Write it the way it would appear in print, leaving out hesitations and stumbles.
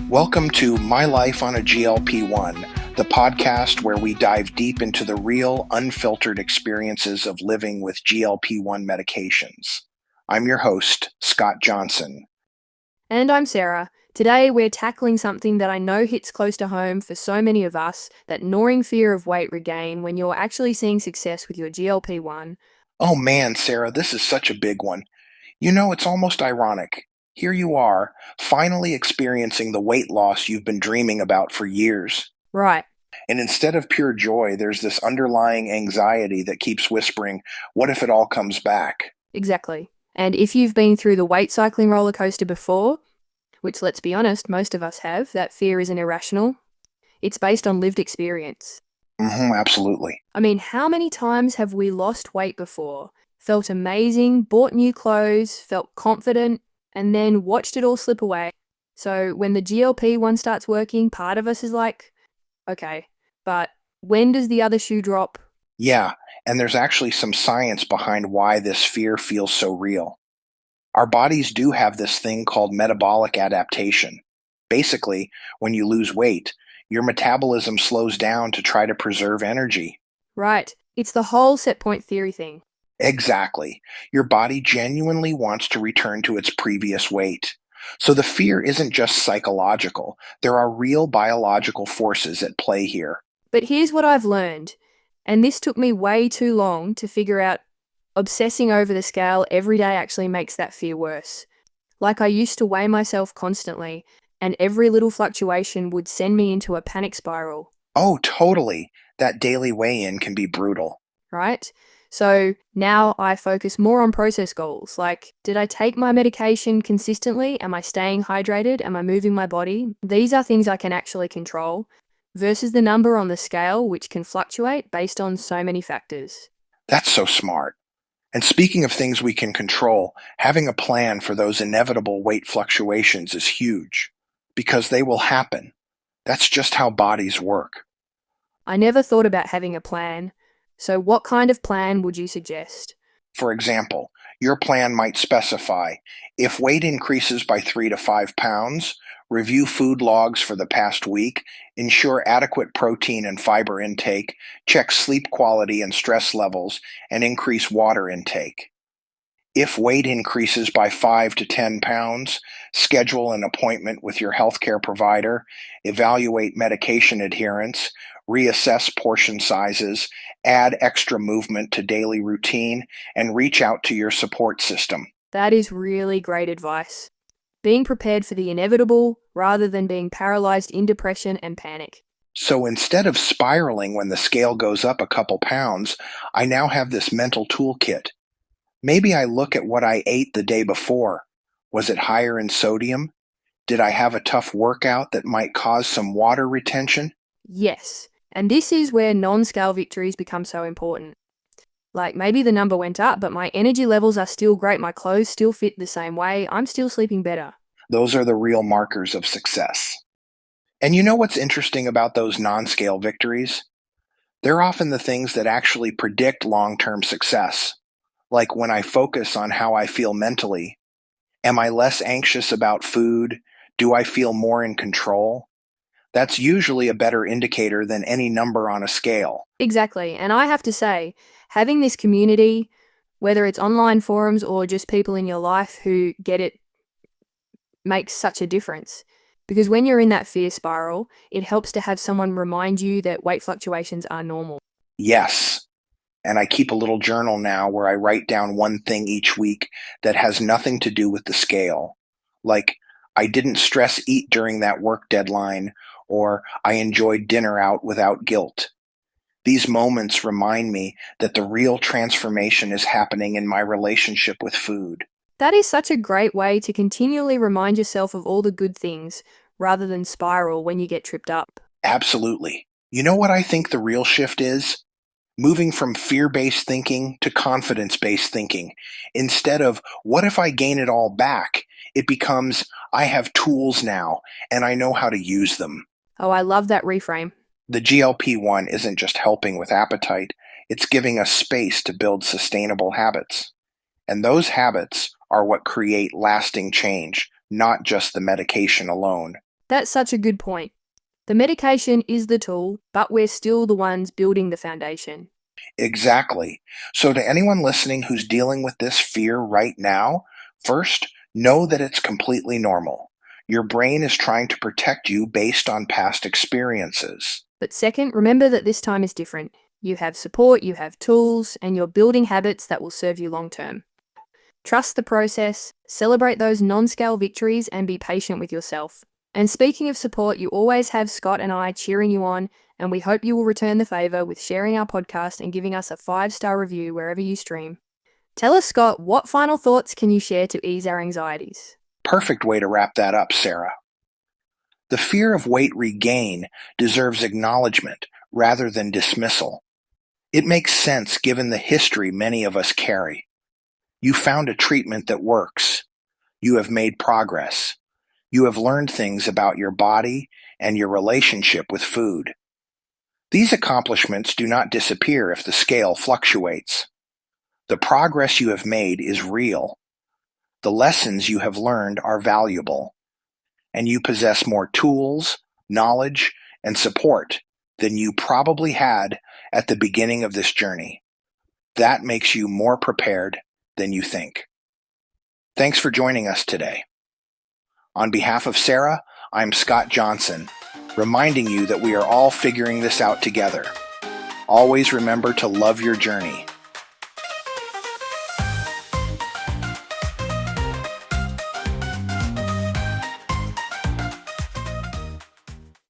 Welcome to My Life on a GLP1, the podcast where we dive deep into the real, unfiltered experiences of living with GLP1 medications. I'm your host, Scott Johnson. And I'm Sarah. Today we're tackling something that I know hits close to home for so many of us, that gnawing fear of weight regain when you're actually seeing success with your GLP-1. Oh man, Sarah, this is such a big one. You know, it's almost ironic. Here you are, finally experiencing the weight loss you've been dreaming about for years. Right, And instead of pure joy, there's this underlying anxiety that keeps whispering, what if it all comes back? exactly. And if you've been through the weight cycling roller coaster before, which let's be honest, most of us have, that fear isn't irrational. It's based on lived experience. Absolutely. I mean, how many times have we lost weight before? Felt amazing, bought new clothes, felt confident, and then watched it all slip away. So when the GLP-1 starts working, part of us is like, okay, but when does the other shoe drop? Yeah, and there's actually some science behind why this fear feels so real. Our bodies do have this thing called metabolic adaptation. Basically, when you lose weight, your metabolism slows down to try to preserve energy. Right, it's the whole set point theory thing. Exactly. Your body genuinely wants to return to its previous weight. So the fear isn't just psychological, there are real biological forces at play here. But here's what I've learned, and this took me way too long to figure out. Obsessing over the scale every day actually makes that fear worse. Like, I used to weigh myself constantly, and every little fluctuation would send me into a panic spiral, Oh, totally. That daily weigh in can be brutal. right? So now I focus more on process goals, like, did I take my medication consistently? Am I staying hydrated? Am I moving my body? These are things I can actually control, versus the number on the scale, which can fluctuate based on so many factors. That's so smart. And speaking of things we can control, having a plan for those inevitable weight fluctuations is huge because they will happen. That's just how bodies work. I never thought about having a plan. So what kind of plan would you suggest? For example, your plan might specify if weight increases by 3 to 5 pounds, review food logs for the past week, ensure adequate protein and fiber intake, check sleep quality and stress levels, and increase water intake. If weight increases by 5 to 10 pounds, schedule an appointment with your healthcare provider, evaluate medication adherence, reassess portion sizes, add extra movement to daily routine, and reach out to your support system. That is really great advice. Being prepared for the inevitable rather than being paralyzed in depression and panic. So instead of spiraling when the scale goes up a couple pounds, I now have this mental toolkit. Maybe I look at what I ate the day before. Was it higher in sodium? Did I have a tough workout that might cause some water retention? Yes, and this is where non-scale victories become so important. Like, maybe the number went up, but my energy levels are still great, my clothes still fit the same way, I'm still sleeping better. Those are the real markers of success. And you know what's interesting about those non scale victories? They're often the things that actually predict long term success. Like when I focus on how I feel mentally. Am I less anxious about food? Do I feel more in control? That's usually a better indicator than any number on a scale. Exactly, and I have to say, having this community, whether it's online forums or just people in your life who get it, makes such a difference. Because when you're in that fear spiral, it helps to have someone remind you that weight fluctuations are normal. Yes. And I keep a little journal now where I write down one thing each week that has nothing to do with the scale. Like, I didn't stress eat during that work deadline, or I enjoyed dinner out without guilt. These moments remind me that the real transformation is happening in my relationship with food. That is such a great way to continually remind yourself of all the good things, rather than spiral when you get tripped up. Absolutely. You know what I think the real shift is? Moving from fear based thinking to confidence based thinking. Instead of, what if I gain it all back? It becomes, I have tools now and I know how to use them. Oh, I love that reframe. The GLP1 isn't just helping with appetite, it's giving us space to build sustainable habits. And those habits are what create lasting change, not just the medication alone. That's such a good point. The medication is the tool, but we're still the ones building the foundation. Exactly. So, to anyone listening who's dealing with this fear right now, first, know that it's completely normal. Your brain is trying to protect you based on past experiences. But second, remember that this time is different. You have support, you have tools, and you're building habits that will serve you long term. Trust the process, celebrate those non-scale victories, and be patient with yourself. And speaking of support, you always have Scott and I cheering you on, and we hope you will return the favor with sharing our podcast and giving us a 5-star review wherever you stream. Tell us, Scott, what final thoughts can you share to ease our anxieties? Perfect way to wrap that up, Sarah. The fear of weight regain deserves acknowledgement rather than dismissal. It makes sense given the history many of us carry. You found a treatment that works. You have made progress. You have learned things about your body and your relationship with food. These accomplishments do not disappear if the scale fluctuates. The progress you have made is real. The lessons you have learned are valuable, and you possess more tools, knowledge, and support than you probably had at the beginning of this journey. That makes you more prepared than you think. Thanks for joining us today. On behalf of Sarah, I'm Scott Johnson, reminding you that we are all figuring this out together. Always remember to love your journey